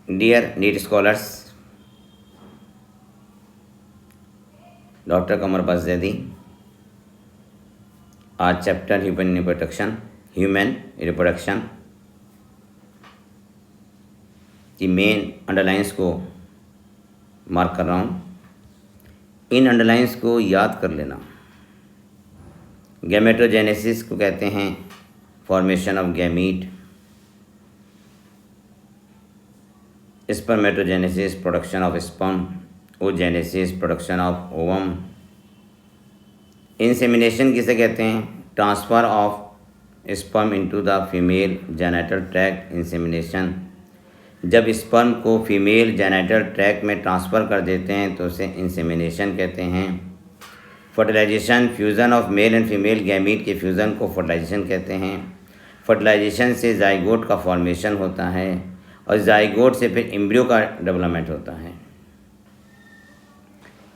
Dear NEET scholars, Dr. Kamar Bazedi, our chapter Human Reproduction की main underlines को mark कर रहा हूँ। इन अंडरलाइंस को याद कर लेना। गैमेटोजेनेसिस को कहते हैं formation of gamete, spermatogenesis production of sperm, oogenesis production of ovum. Insemination किसे कहते हैं? Transfer of sperm into the female genital tract, insemination. जब स्पर्म को फीमेल जेनिटल ट्रैक्ट में ट्रांसफ़र कर देते हैं तो उसे इंसेमिनेशन कहते हैं। Fertilisation, fusion of male and female gamete के फ्यूज़न को फर्टिलाइजेशन कहते हैं। फर्टिलाइजेशन से जाइगोट का फॉर्मेशन होता है और जाइगोट से फिर एम्ब्रियो का डेवलपमेंट होता है।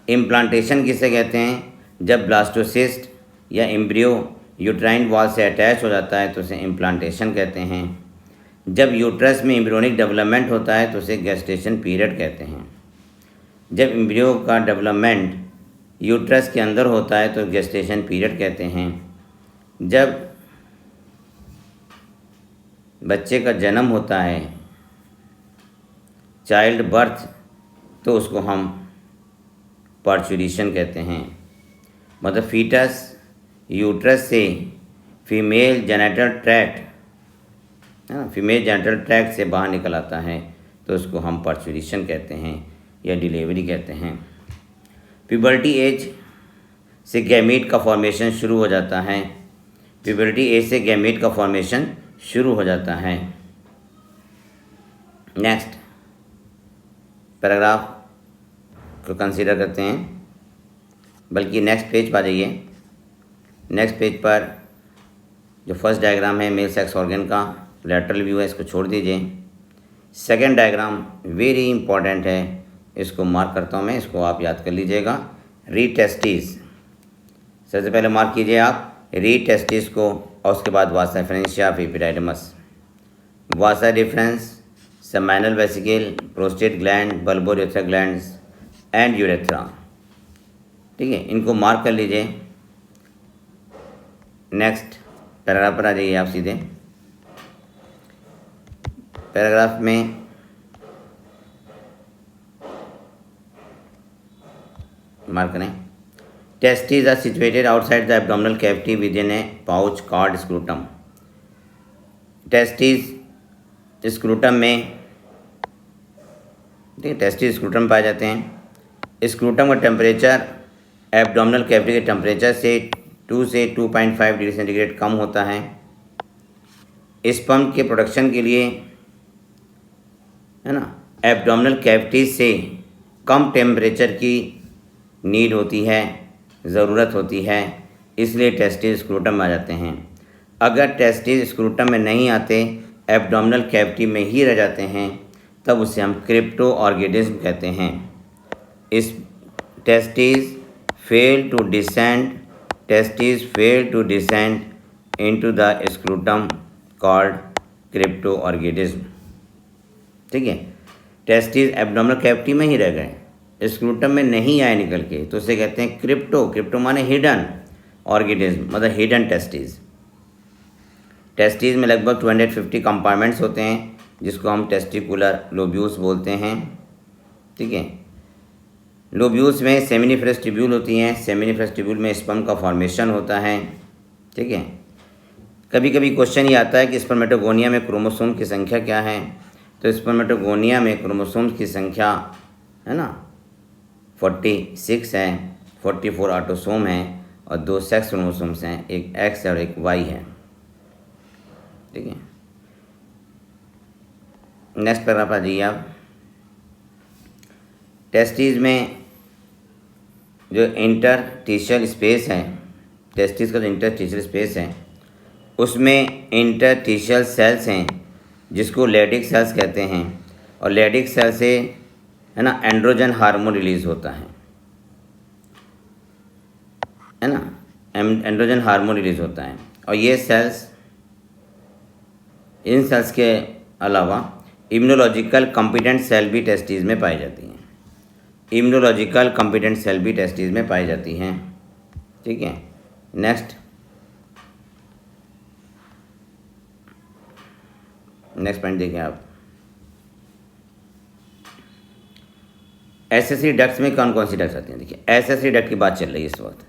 इम्प्लांटेशन किसे कहते हैं? जब ब्लास्टोसिस्ट या एम्ब्रियो यूट्राइन वॉल से अटैच हो जाता है तो उसे इम्प्लांटेशन कहते हैं। जब यूट्रस में एम्ब्रियोनिक डेवलपमेंट होता है तो उसे गेस्टेशन पीरियड कहते हैं। जब एम्ब्रियो का डेवलपमेंट यूट्रस के अंदर होता है तो गेस्टेशन पीरियड कहते हैं। जब बच्चे का जन्म होता है, चाइल्ड बर्थ, तो उसको हम पार्चुरेशन कहते हैं। मतलब फीटस यूट्रस से फीमेल जेनिटल ट्रैक्ट से बाहर निकल आता है तो उसको हम पार्चुरेशन कहते हैं या डिलीवरी कहते हैं। प्यूबर्टी एज से गैमीट का फॉर्मेशन शुरू हो जाता है। प्यूबर्टी एज से गैमीट का फॉर्मेशन शुरू हो जाता है। नेक्स्ट पैराग्राफ को कंसीडर करते हैं, बल्कि नेक्स्ट पेज पर आ जाइए। नेक्स्ट पेज पर जो फर्स्ट डायग्राम है मेल सेक्स ऑर्गन का लैटरल व्यू है, इसको छोड़ दीजिए। सेकंड डायग्राम वेरी इंपॉर्टेंट है, इसको मार्क करता हूँ मैं, इसको आप याद कर लीजिएगा। री टेस्टिस सबसे पहले मार्क कीजिए आप री टेस्टिस को, और उसके बाद वासा डिफरेंशिया फिर epididymis. Vasa deferens, seminal vesicle, prostate gland, bulbourethral glands and urethra. ठीक है, इनको मार्क कर लीजिए। नेक्स्ट पैराग्राफ पर आ जाइए आप सीधे। पैराग्राफ में मार्क करें, testis are situated outside the abdominal cavity within a pouch called scrotum. Testis scrotum में, ठीक है, टेस्टिस स्क्रूटम पाए जाते हैं। स्क्रूटम का टेम्परेचर एब्डोमिनल कैविटी के टेम्परेचर से 2 से 2.5 डिग्री सेंटीग्रेड कम होता है। स्पर्म के प्रोडक्शन के लिए, है ना, एब्डोमिनल कैविटी से कम टेम्परेचर की नीड होती है, ज़रूरत होती है, इसलिए टेस्टिस स्क्रूटम में आ जाते हैं। अगर टेस्टिस स्क्रूटम में नहीं आते, एब्डोमिनल कैविटी में ही रह जाते हैं, तब उसे हम क्रिप्टो ऑर्गेनिज्म कहते हैं। इस testis fail to descend into the scrotum called crypto organism. ठीक है, टेस्टिस एब्डोमिनल कैविटी में ही रह गए, स्क्रूटम में नहीं आए निकल के, तो उसे कहते हैं क्रिप्टो माने हिडन ऑर्गेनिज्म, मतलब हिडन टेस्टिस। टेस्टिस में लगभग 250 कंपार्टमेंट्स होते हैं, जिसको हम टेस्टिकुलर लोब्यूल्स बोलते हैं। ठीक है, लोब्यूल्स में सेमिनिफरस ट्यूब्यूल होती हैं। सेमिनिफरस ट्यूब्यूल में स्पर्म का फॉर्मेशन होता है। ठीक है, कभी कभी क्वेश्चन ये आता है कि स्पर्मेटोगोनिया में क्रोमोसोम की संख्या क्या है, तो स्पर्मेटोगोनिया में क्रोमोसोम्स की संख्या, है ना, 46 है। 44 ऑटोसोम हैं और 2 सेक्स क्रोमोसोम्स हैं, एक एक्स और एक वाई है। ठीक है, नेक्स्ट पैराग्राफ आ जाइए आप। टेस्टिस में जो इंटरस्टिशियल स्पेस है, टेस्टिस का जो इंटरस्टिशियल स्पेस है, उसमें इंटरस्टिशियल सेल्स हैं जिसको लेडिक सेल्स कहते हैं, और लेडिक सेल से, है ना, एंड्रोजन हार्मोन रिलीज होता है ना, एंड्रोजन हार्मोन रिलीज होता है। और ये सेल्स, इन सेल्स के अलावा इम्यूनोलॉजिकल कॉम्पिटेंट सेल भी टेस्टिस में पाई जाती हैं। इम्यूनोलॉजिकल कॉम्पिटेंट सेल भी टेस्टिस में पाई जाती हैं। ठीक है, नेक्स्ट पॉइंट देखिए आप। एसेसरी डक्ट्स में कौन कौन सी डक्ट्स आती हैं? देखिए, एसेसरी डक्ट की बात चल रही है इस वक्त,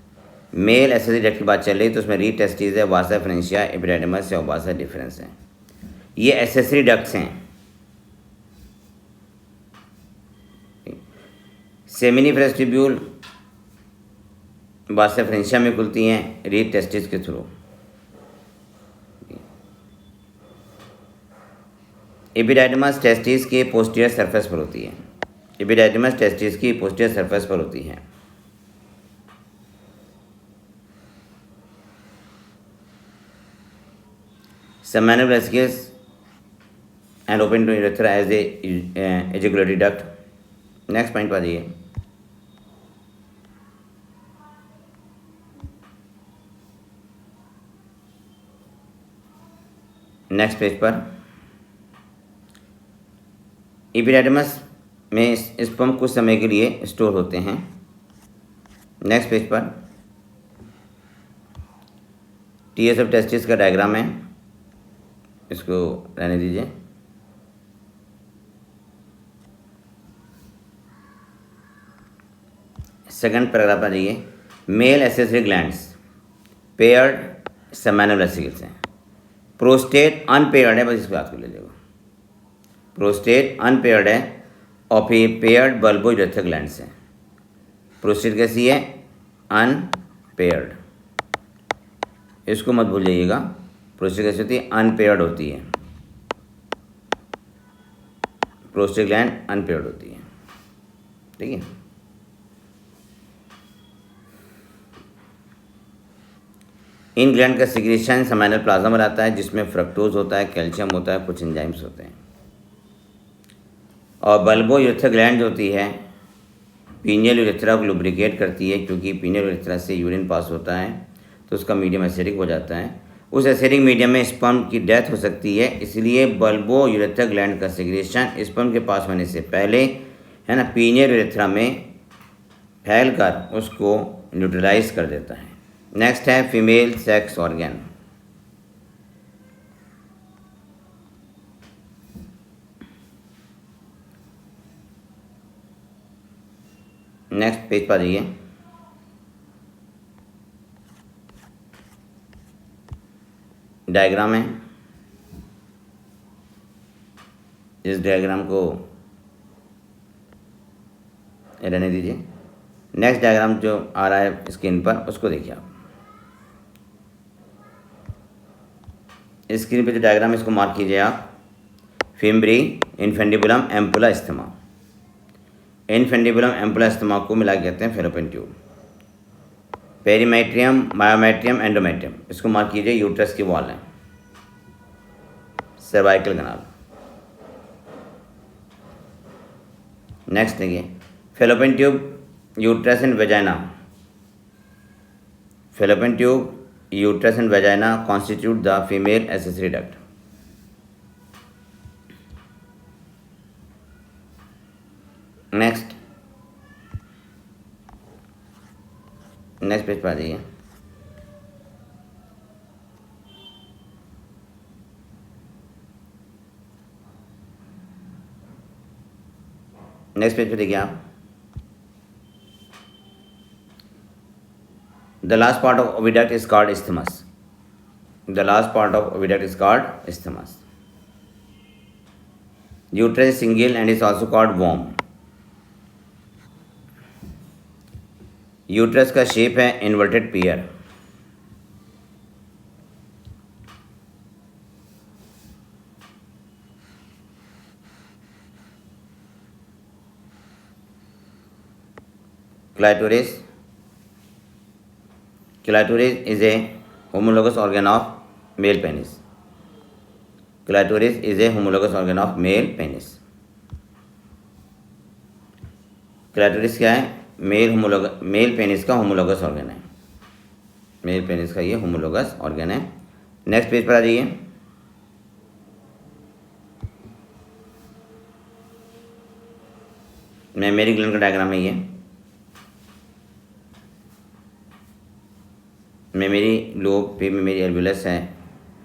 मेल एसेसरी डक्ट की बात चल रही है, तो उसमें री टेस्टिस है, वासा फ्रेंशिया, एपिडेडिमस है और वासा डिफरेंस है। ये एसेसरी डक्ट्स हैं। सेमिनिफरस ट्यूब्यूल वासा फ्रेंशिया में खुलती हैं री टेस्टिस के थ्रू। एपिडेडिमस टेस्टिस के पोस्टीरियर सरफेस पर होती है। एपिडेडिमस टेस्टिस की पोस्टीरियर सरफेस पर होती है। Seminal vesicles and open to urethra as a ejaculatory duct. Next point पर आइए। नेक्स्ट पेज पर एपिडेडिमस में स्पर्म कुछ समय के लिए स्टोर होते हैं। नेक्स्ट पेज पर TS ऑफ टेस्टिस का डायग्राम है, इसको रहने दीजिए। सेकंड पैराग्राफ आ जाइए। Male accessory glands paired seminal vesicles हैं। प्रोस्टेट अनपेयर्ड है, बस इस बात को ले लीजिएगा। प्रोस्टेट अनपेयर्ड है और फिर पेयर्ड बल्बो यूरेथ्रल ग्लैंड्स हैं। प्रोस्टेट कैसी है? अनपेयर्ड, इसको मत भूल जाइएगा। प्रोस्टेट कैसी होती है? अनपेयर्ड होती है। प्रोस्टेट ग्लैंड अनपेयर्ड होती है। ठीक है, इन ग्लैंड का सिक्रेशन सेमिनल प्लाज्मा में आता है, जिसमें फ्रक्टोज होता है, कैल्शियम होता है, कुछ एंजाइम्स होते हैं। और बल्बो यूरेथ्रल ग्लैंड होती है, पीनियल यूरेथ्रा को लुब्रिकेट करती है, क्योंकि पीनियल यूरेथ्रा से यूरिन पास होता है तो उसका मीडियम एसिडिक हो जाता है। उस एसिडिक मीडियम में स्पर्म की डेथ हो सकती है, इसलिए बल्बो यूरेथ्रल ग्लैंड का सिक्रेशन स्पर्म के पास होने से पहले, है ना, पीनियल यूरेथ्रा में फैलकर उसको न्यूट्रलाइज कर देता है। नेक्स्ट है female sex organ. Next page पर आइए। डायग्राम है, इस डायग्राम को रहने दीजिए। नेक्स्ट डायग्राम जो आ रहा है स्क्रीन पर, उसको देखिए आप। स्क्रीन पे जो डायग्राम है इसको मार्क कीजिए आप। Fimbriae infundibulum ampulla isthmus. Infundibulum ampulla isthmus को मिला के कहते हैं fallopian tube. Perimetrium, myometrium, endometrium, इसको मार्क कीजिए, यूट्रस की वॉल है। Cervical canal. नेक्स्ट देखिए, fallopian tube, uterus and vagina. Fallopian tube, uterus and vagina constitute the female accessory duct. Next page पर आ जाइए। नेक्स्ट पेज पे देखिए आप। The last part of oviduct is called isthmus. The last part of oviduct is called isthmus. Uterus is single and is also called womb. Uterus का shape है inverted pair. Clitoris is a homologous organ of male penis. Clitoris is a homologous organ of male penis. Clitoris क्या है? Mail penis का homologous organ है। Mail penis का ये homologous organ है। Next page पर आ जाइए। मेमोरी ग्लैंड का डायग्राम है ये। मेमोरी लोब पे मेमोरी एल्वुलस है,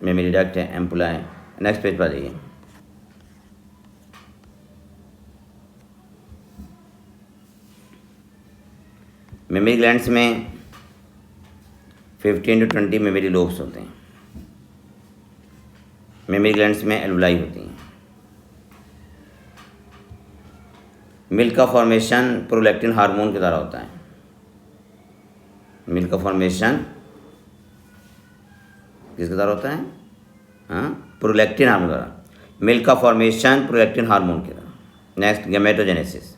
मेमोरी डक्ट है, एम्पुला है। नेक्स्ट पेज पर आ जाइए। मेमोरी ग्लैंड्स में 15 to 20 मेमोरी लोब्स होते हैं। मेमोरी ग्लैंड्स में एल्वुलाई होती हैं। मिल्क का फॉर्मेशन प्रोलैक्टिन हार्मोन के द्वारा होता है। मिल्क का फॉर्मेशन किसके द्वारा होता है? हाँ, प्रोलैक्टिन हार्मोन द्वारा। मिल्क का फॉर्मेशन प्रोलैक्टिन हार्मोन के द्वारा। Next, gametogenesis.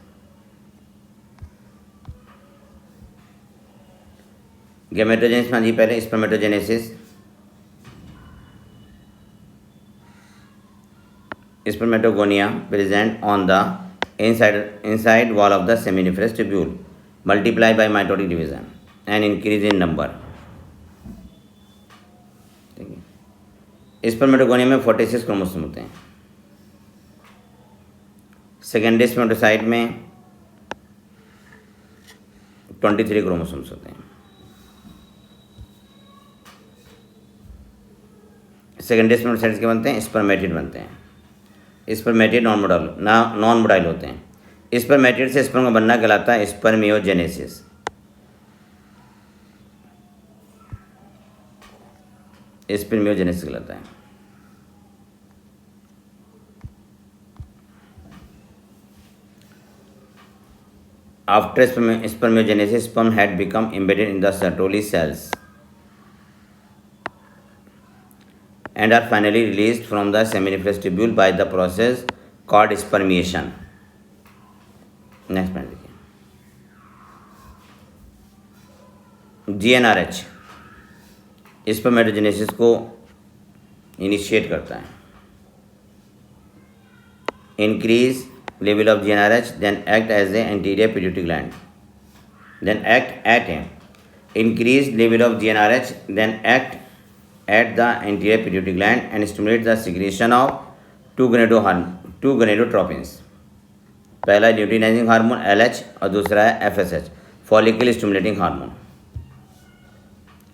गैमेटोजेनेसिस में जी पहले spermatogenesis. Spermatogonia present on the inside wall of the seminiferous tubule, multiply by mitotic division and increase in number। ठीक है, स्पर्मेटोगोनिया में 46 क्रोमोसोम होते हैं। सेकेंडरी स्पर्मेटोसाइट में 23 क्रोमोसोम्स होते हैं। सेकेंडरी स्पर्मेटोसाइट्स के बनते हैं स्पर्मेटिड बनते हैं। स्पर्मेटिड नॉन मोडाइल होते हैं। स्पर्मेटिड से स्पर्म का बनना कहलाता है स्पर्मियोजेनेसिस। स्पर्मियोजेनेसिस कहलाता है। After spermiogenesis sperm had become embedded in the Sertoli cells and are finally released from the seminiferous tubule by the process called spermiation। Next point देखिए, GnRH स्पर्मेटोजेनेसिस को initiate करता है। Increase level of GnRH, then act as a anterior pituitary gland, then act at a increased level of GnRH, then act at the anterior pituitary gland and stimulate the secretion of two gonadotropins। पहला luteinizing hormone LH और दूसरा है FSH, follicle stimulating hormone.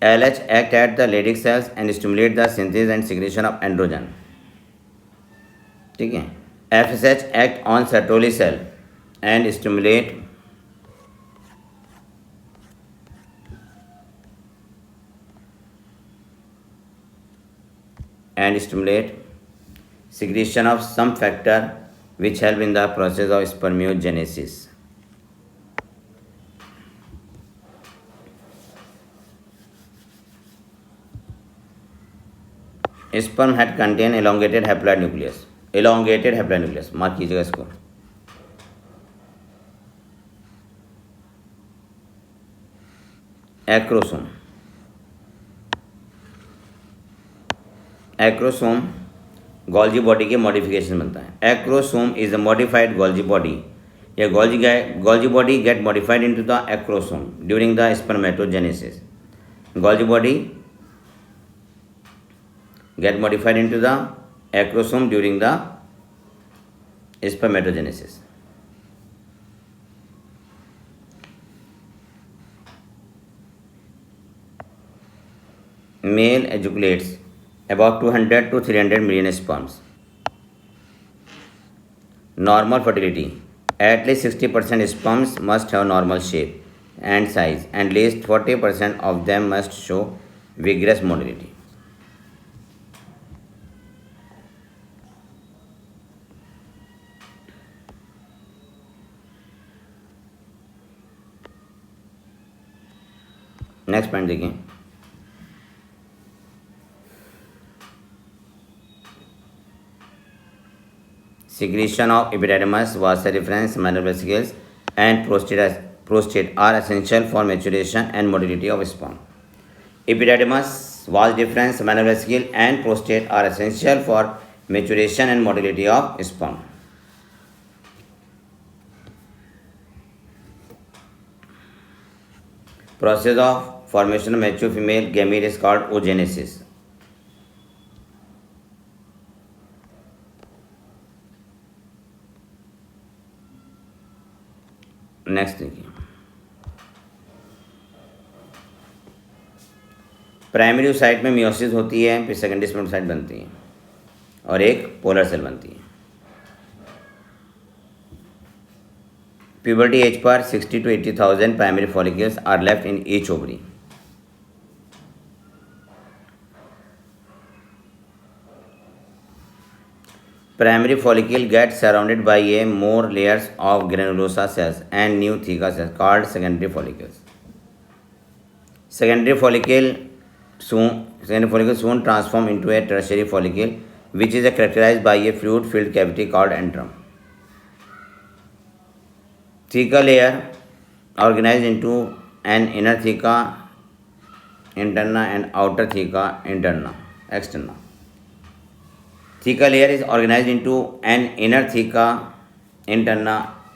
LH act at the Leydig cells and stimulate the synthesis and secretion of androgen। ठीक है, FSH act on Sertoli cell and stimulate secretion of some factor which help in the process of spermiogenesis। Sperm head contain elongated haploid nucleus। elongated haploid nucleus mark कीजिएगा इसको। Acrosome, acrosome Golgi body के modification बनता है। Acrosome is a modified Golgi body. या Golgi body get modified into the acrosome during the spermatogenesis. Golgi body get modified into the acrosome during the spermatogenesis। Male ejaculates about 200 to 300 million sperms। Normal fertility, at least 60% sperms must have normal shape and size and at least 40% of them must show vigorous motility। Next point देखिए, secretion of epididymis, vas efferents, minor vesicles and prostate are essential for maturation and motility of sperm। Epididymis, vas deferens, minor vesicle and prostate are essential for maturation and motility of sperm। Process of formation of mature female gamete is called oogenesis। Next देखिए, primary site में meiosis होती है, फिर secondary spermatocyte बनती है और एक polar cell बनती है। Puberty as per 60 to 80,000 primary follicles are left in each ovary. Primary follicle gets surrounded by a more layers of granulosa cells and new theca cells called secondary follicles. Secondary follicle soon transform into a tertiary follicle, which is characterized by a fluid-filled cavity called antrum. Theca layer organized into an inner theca interna and outer theca externa. Theca layer is organized into an inner theca interna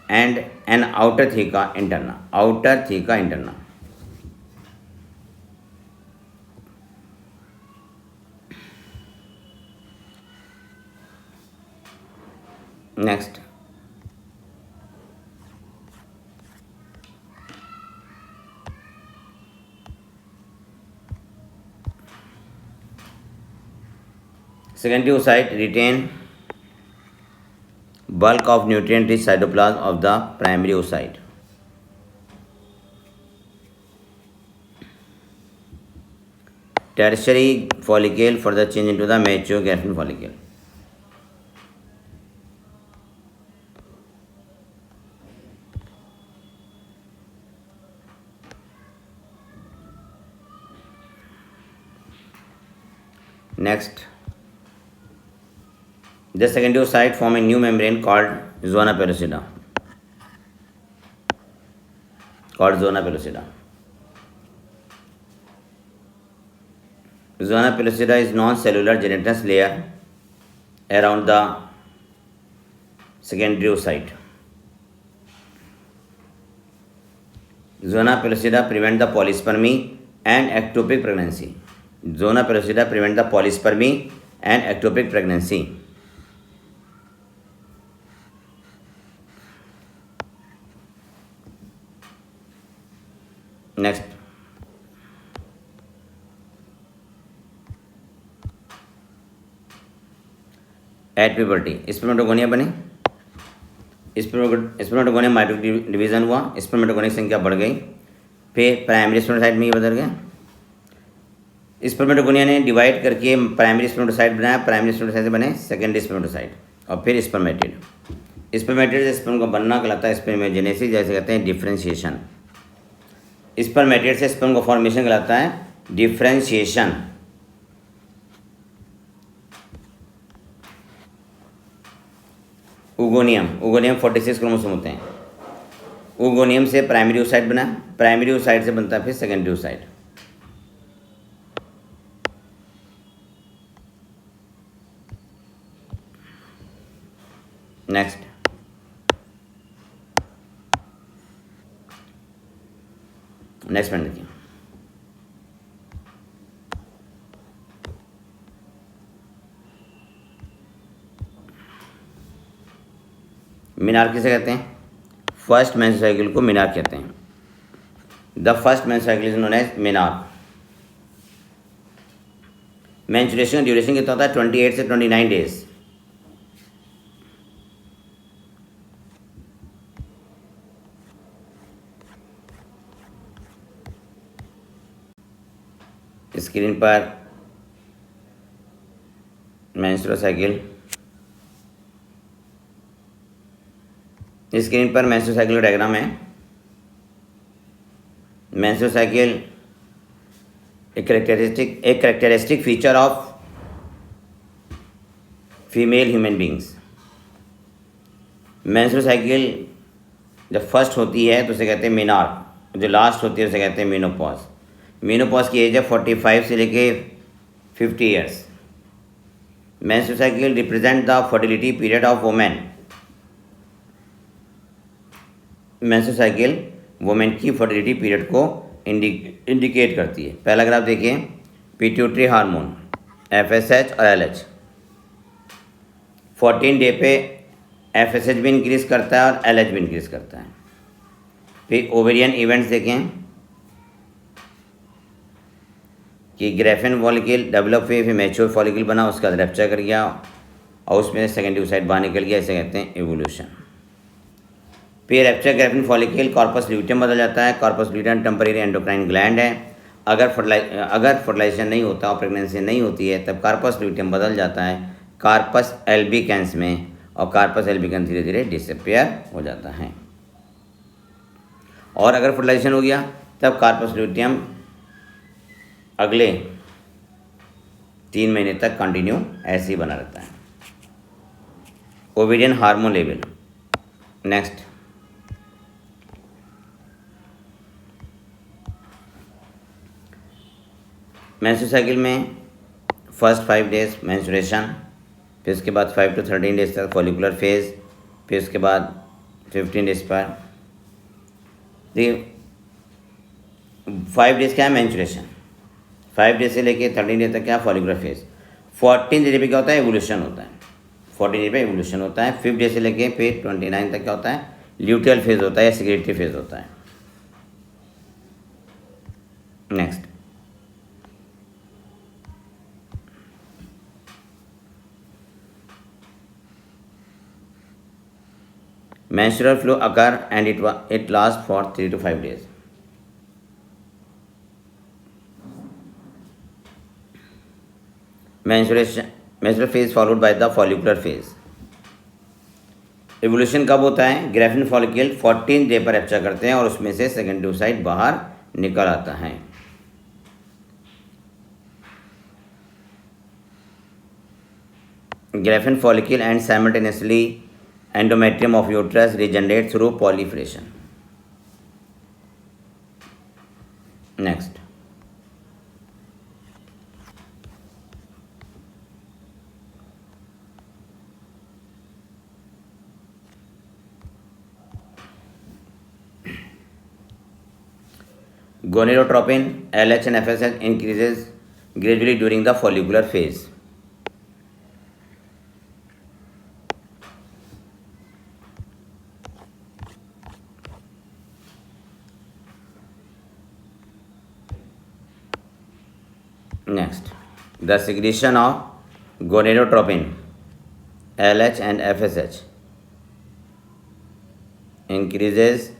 and an outer theca interna. Next, secondary oocyte retain bulk of nutrient-rich cytoplasm of the primary oocyte. Tertiary follicle further change into the mature Gerson follicle. Next, the secondary oocyte form a new membrane called zona pellucida. Zona pellucida is non-cellular gelatinous layer around the secondary oocyte. Zona pellucida prevent the polyspermy and ectopic pregnancy. Zona pellucida prevent the polyspermy and ectopic pregnancy. Next, at puberty spermatogonia बने, spermatogonia mitotic division हुआ, spermatogonia की संख्या बढ़ गई, फिर primary spermatocyte में ये बदल गया। स्पर्मेटोगोनिया ने डिवाइड करके प्राइमरी स्पर्मेटोसाइट बनाया, प्राइमरी स्पर्मेटोसाइट से बने सेकेंडरी स्पर्मेटोसाइट और फिर स्पर्मेटिड से स्पर्म का बनना कहलाता है स्पर्मेजेनेसिस, जैसे कहते हैं डिफ्रेंशिएशन। स्पर्मेटिड से स्पर्म का फॉर्मेशन कहलाता है डिफ्रेंशिएशन। उगोनियम 46 क्रोमोसोम होते हैं। उगोनियम से प्राइमरी oocyte बना, प्राइमरी oocyte से बनता है फिर सेकेंडरी oocyte। नेक्स्ट, पॉइंट देखिए, मीनार किसे कहते हैं? फर्स्ट मेंस्ट्रुअल साइकिल को मीनार कहते हैं। The first menstrual cycle is known as menarche. Menstruation का ड्यूरेशन कितना होता है? 28 से 29 डेज। स्क्रीन पर मेंस्ट्रुअल साइकिल, स्क्रीन पर मेंस्ट्रुअल साइकिल का डायग्राम है। मेंस्ट्रुअल साइकिल एक characteristic feature of female human beings. Menstrual cycle जब फर्स्ट होती है तो उसे कहते हैं मीनार, जो लास्ट होती है उसे कहते हैं मीनोपॉज। मीनोपॉज की एज है 45 से लेके 50 years. Menstrual cycle represent the fertility period of women. Menstrual cycle women की फर्टिलिटी पीरियड को इंडिकेट करती है। पहला ग्राफ देखिए, पिट्यूटरी हार्मोन FSH और LH। 14 डे पे FSH भी इंक्रीज करता है और LH भी इंक्रीज करता है। फिर ओवेरियन इवेंट्स देखें कि ग्रेफिन फॉलिकल डेवलप हुए, फिर मैच्योर फॉलिकल बना, उसका रैप्चर कर गया और उसमें सेकेंडरी साइड बाहर निकल गया, इसे कहते हैं एवोल्यूशन। फिर rapture Graafian follicle corpus luteum बदल जाता है। Corpus luteum temporary endocrine gland है। अगर फर्टिलाइजेशन नहीं होता और प्रेगनेंसी नहीं होती है तब कार्पस ल्यूटियम बदल जाता है कार्पस एल्बिकेंस में, और कार्पस एल्बिकेंस धीरे धीरे डिसअपियर हो जाता है। और अगर फर्टिलाइजेशन हो गया तब कार्पस ल्यूटियम अगले 3 महीने तक कंटिन्यू ऐसे ही बना रहता है। Ovarian hormone level. Next, menstrual cycle में फर्स्ट 5 डेज मेंस्ट्रुएशन, फिर उसके बाद 5 to 13 डेज तक फॉलिकुलर फेज, फिर उसके बाद 15 डेज पर देखिए 5 डेज क्या है मेंस्ट्रुएशन, 5 डेज से लेके 13 डेज तक क्या फॉलिकुलर फेज, 14 डे पे क्या होता है एवोल्यूशन होता है, 14 डे पे एवोल्यूशन होता है, 5 डे से लेके फिर 29 तक क्या होता है ल्यूटियल फेज होता है या सेक्रेटरी फेज होता है। Next, menstrual flow occur and it lasts for 3 to 5 days. Menstrual phase followed by the follicular phase. Evolution कब होता है? ग्रेफिन फॉलिकल 14 डे पर रैप्चर करते हैं और उसमें से सेकेंडरी oocyte बाहर निकल आता है। Graafian follicle and simultaneously endometrium of uterus regenerate through proliferation. Next, gonadotropin LH and FSH increases gradually during the follicular phase. Next, the secretion of gonadotropin LH and FSH increases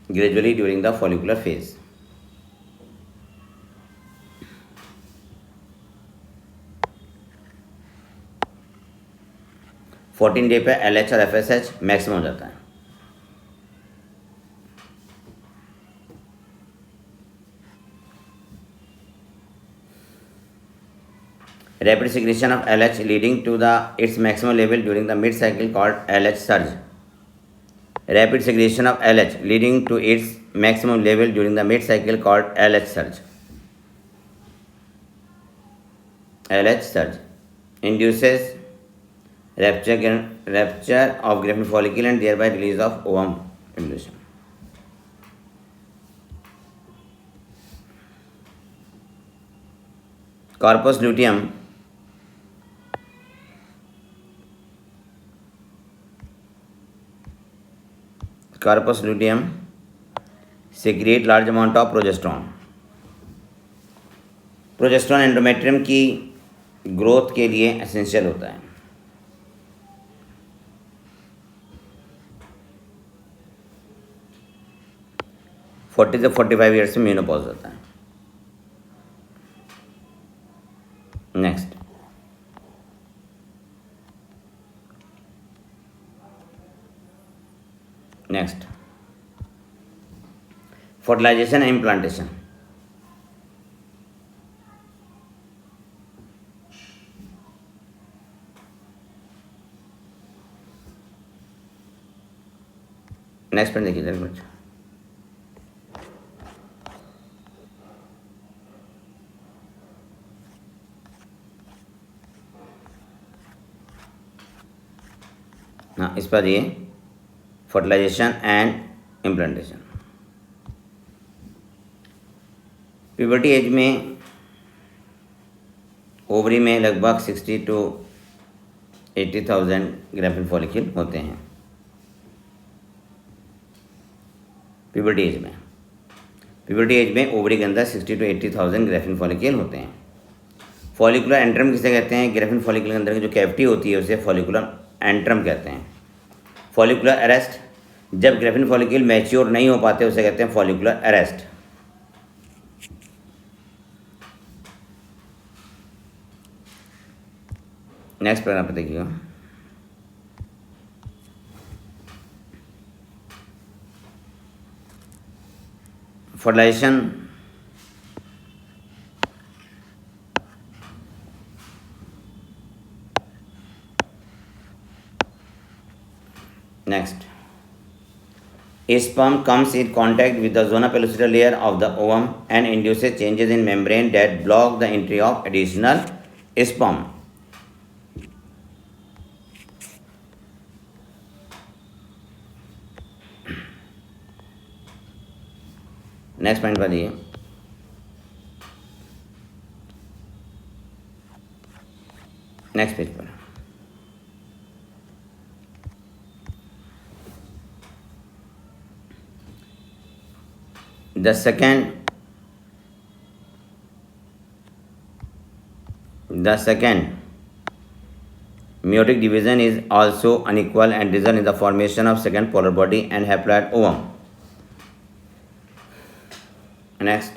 gradually during the follicular phase. Fourteen day पे LH और FSH maximum हो जाता है। Rapid secretion of LH leading to its maximum level during the mid cycle called LH surge. Rapid secretion of LH leading to its maximum level during the mid cycle called LH surge. LH surge induces rupture of Graafian follicle and thereby release of ovum emulsion. Corpus luteum secrete large amount of progesterone. Progesterone endometrium की growth के लिए essential होता है। Forty से 45 years में menopause होता है। Next, fertilisation and implantation. Next point देखिए जरा कुछ, हाँ इस पर ये fertilisation and implantation. Puberty age में ओवरी में लगभग 60 to 80,000 ग्राफिन फॉलिकल होते हैं। प्यूबर्टी एज में। प्यूबर्टी एज में ओवरी के अंदर 60 to 80,000 ग्रेफिन फॉलिकल होते हैं। फॉलिकुलर एंट्रम किसे कहते हैं? ग्रेफिन फॉलिकल के अंदर की जो कैविटी होती है उसे फॉलिकुलर एंट्रम कहते हैं। फॉलिकुलर अरेस्ट, जब ग्रेफिन फॉलिकल मैच्योर नहीं हो पाते उसे कहते हैं फॉलिकुलर अरेस्ट। नेक्स्ट पैराग्राफ पे देखिएगा। Fertilisation next, a sperm comes in contact with the zona pellucida layer of the ovum and induces changes in membrane that block the entry of additional sperm. Next point बताइए। Next page पर the second meiotic division is also unequal and result in the formation of second polar body and haploid ovum. Next,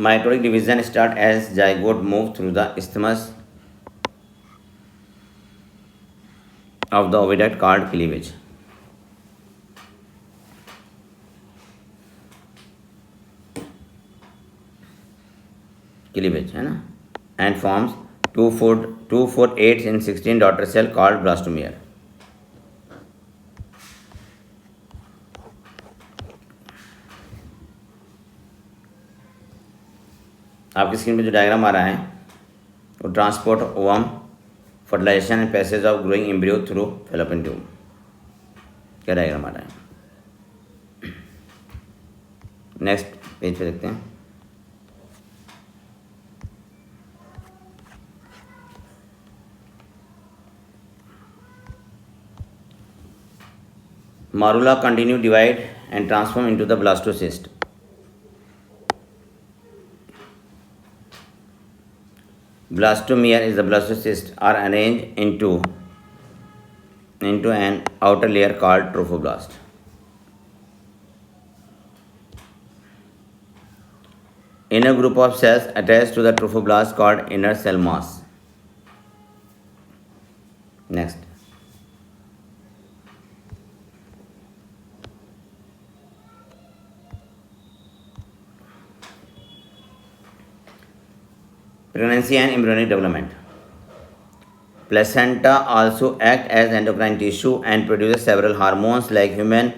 mitotic division start as zygote move through the isthmus of the oviduct called cleavage. Cleavage है ना, and forms 248 in 16 daughter cell called blastomere. आपकी screen पे जो diagram आ रहा है वो transport ovum, fertilisation and passage of growing embryo through fallopian tube क्या डायग्राम आ रहा है। नेक्स्ट पेज पे देखते हैं। Morula continue divide and transform into the blastocyst. Blastomere is the blastocyst are arranged into an outer layer called trophoblast. Inner group of cells attached to the trophoblast called inner cell mass. Next, pregnancy and embryonic development. Placenta also act as endocrine tissue and produces several hormones like human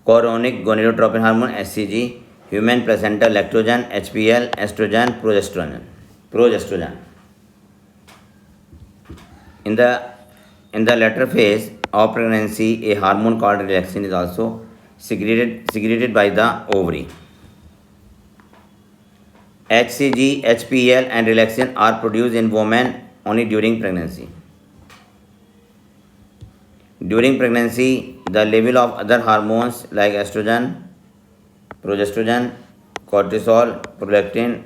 chorionic gonadotropin hormone (HCG), human placenta lactogen (HPL), estrogen, progesterone. In the latter phase of pregnancy, a hormone called relaxin is also secreted by the ovary. HCG, HPL and relaxin are produced in women only during pregnancy. During pregnancy, the level of other hormones like estrogen, progesterone, cortisol, prolactin,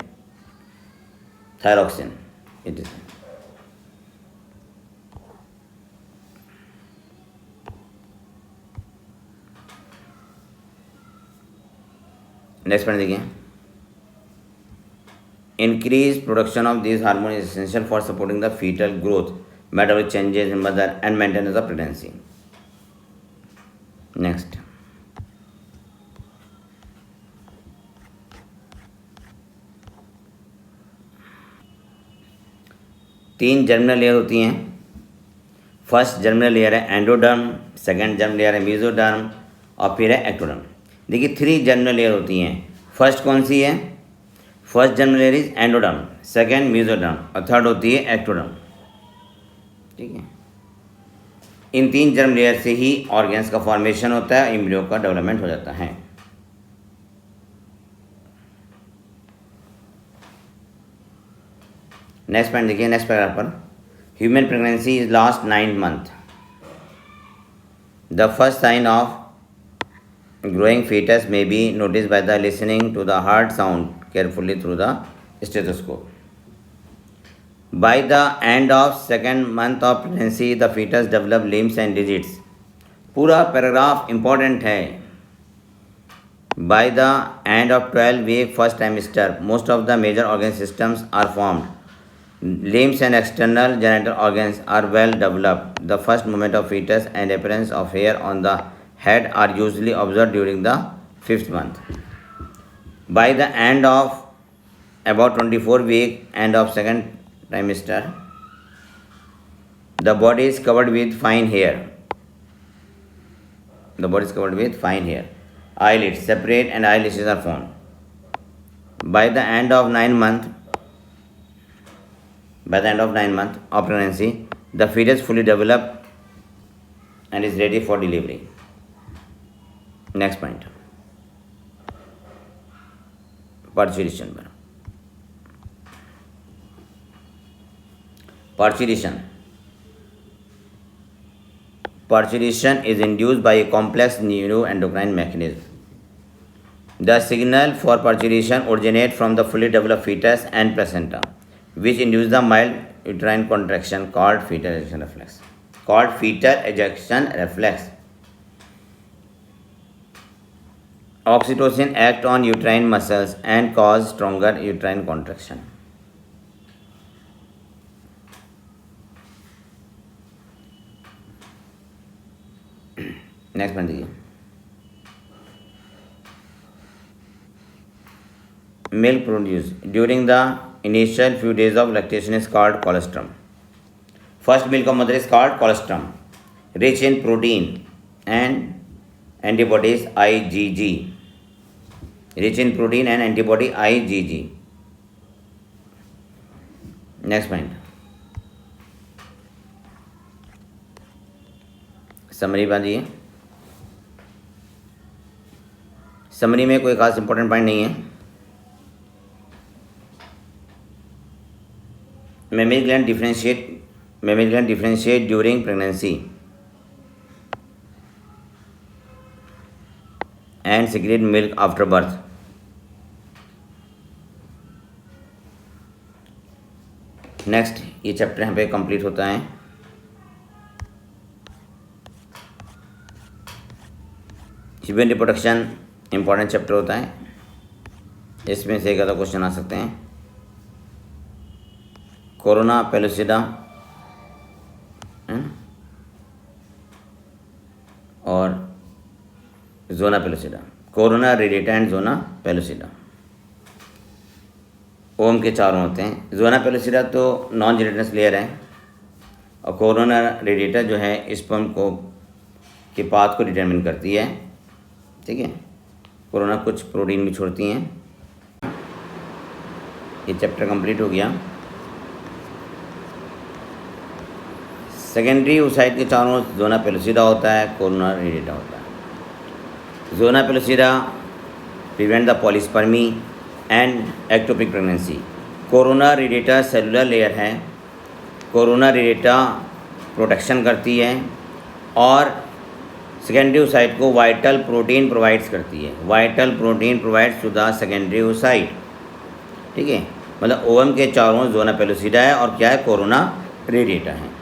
thyroxine. It is. Next point देखिए। Increased production of these hormones is essential for supporting the fetal growth, metabolic changes in mother, and maintenance of pregnancy. Next, तीन germinal layer होती हैं। First germinal layer है endoderm, second germinal layer है mesoderm और फिर है ectoderm. देखिए 3 germinal layer होती हैं। फर्स्ट कौन सी है? First germinal layer is endoderm, second mesoderm और थर्ड होती है एक्टोडर्म। ठीक है, इन 3 जर्म लेयर से ही ऑर्गन्स का फॉर्मेशन होता है, एम्ब्रियो का डेवलपमेंट हो जाता है। नेक्स्ट पॉइंट देखिए, नेक्स्ट पैराग्राफ पर, human pregnancy is last 9 month. The first sign of growing fetus may be noticed by the listening to the heart sound carefully through the stethoscope. By the end of second month of pregnancy, the fetus develop limbs and digits. पूरा paragraph important है. By the end of 12-week first trimester, most of the major organ systems are formed. Limbs and external genital organs are well developed. The first movement of fetus and appearance of hair on the head are usually observed during the 5th month. By the end of about 24 week, end of second trimester, the body is covered with fine hair. The body is covered with fine hair. Eyelids separate and eyelashes are formed. By the end of 9 month of pregnancy, the fetus fully developed and is ready for delivery. Next point, parturition. Parturition is induced by a complex neuroendocrine mechanism. The signal for parturition originates from the fully developed fetus and placenta, which induce the mild uterine contraction called fetal ejection reflex. Oxytocin act on uterine muscles and cause stronger uterine contraction. Next one देखिए, milk produced during the initial few days of lactation is called colostrum. First milk of mother is called colostrum, rich in protein and antibodies IgG. Rich in protein and antibody IgG. Next point, summary बांधिए. Summary में कोई खास important point नहीं है. Mammary gland differentiate during pregnancy and secrete milk after birth. Next ये chapter यहाँ पे complete होता है. ह्यूमन रिप्रोडक्शन इंपॉर्टेंट चैप्टर होता है. इसमें से एक आधा क्वेश्चन आ सकते हैं. कोरोना पेलुसिडा और zona pellucida. Corona radiata and zona pellucida ovum के चारों होते हैं. जोना पेलुसिडा तो नॉन जिलेटिनस लेयर है और कोरोना रेडिएटा जो है स्पर्म को के पाथ को डिटरमिन करती है. ठीक है, कोरोना कुछ प्रोटीन भी छोड़ती हैं. ये चैप्टर कंप्लीट हो गया. सेकेंडरी oocyte के चारों जोना पेलुसिडा होता है, कोरोना रेडिएटा होता है. Zona pellucida prevent the polyspermy and ectopic pregnancy. Corona radiata cellular layer है. कोरोना रेडिएटा प्रोटेक्शन करती है और सेकेंडरी oocyte को वाइटल प्रोटीन प्रोवाइड्स करती है. Vital protein provides to the secondary oocyte. ठीक है, मतलब ओवम के चारों जोना पेलुसिडा है और क्या है, कोरोना रेडिएटा है.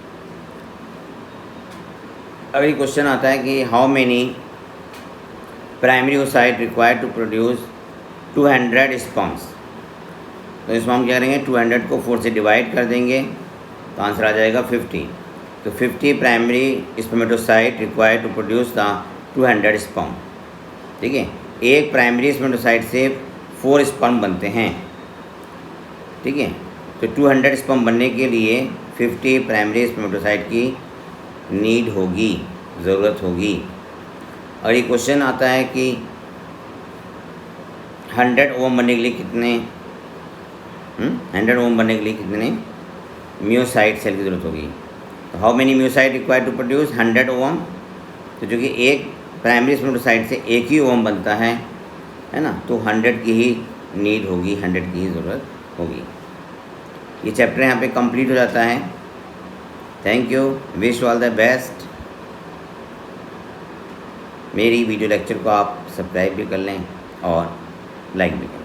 अगली क्वेश्चन आता है कि how many primary oocyte required to produce 200 sperms. तो इसमें हम क्या करेंगे, 200 को 4 से डिवाइड कर देंगे तो आंसर आ जाएगा 50. तो 50 primary spermatocyte required to produce the 200 sperm. ठीक है, एक प्राइमरी स्पर्मेटोसाइट से 4 स्पर्म बनते हैं. ठीक है, तो 200 स्पर्म बनने के लिए 50 प्राइमरी स्पर्मेटोसाइट की नीड होगी, ज़रूरत होगी. और ये क्वेश्चन आता है कि 100 ओम बनने के लिए कितने 100 ओम बनने के लिए कितने म्योसाइट सेल की ज़रूरत होगी. तो how many meiocyte required to produce 100 ovum. तो जो कि एक प्राइमरी स्पर्मेटोसाइट से एक ही ओम बनता है ना, तो 100 की ही नीड होगी, 100 की ही ज़रूरत होगी. ये चैप्टर यहाँ पे कंप्लीट हो जाता है। Thank you, wish all the best. मेरी वीडियो लेक्चर को आप सब्सक्राइब भी कर लें और लाइक भी करें।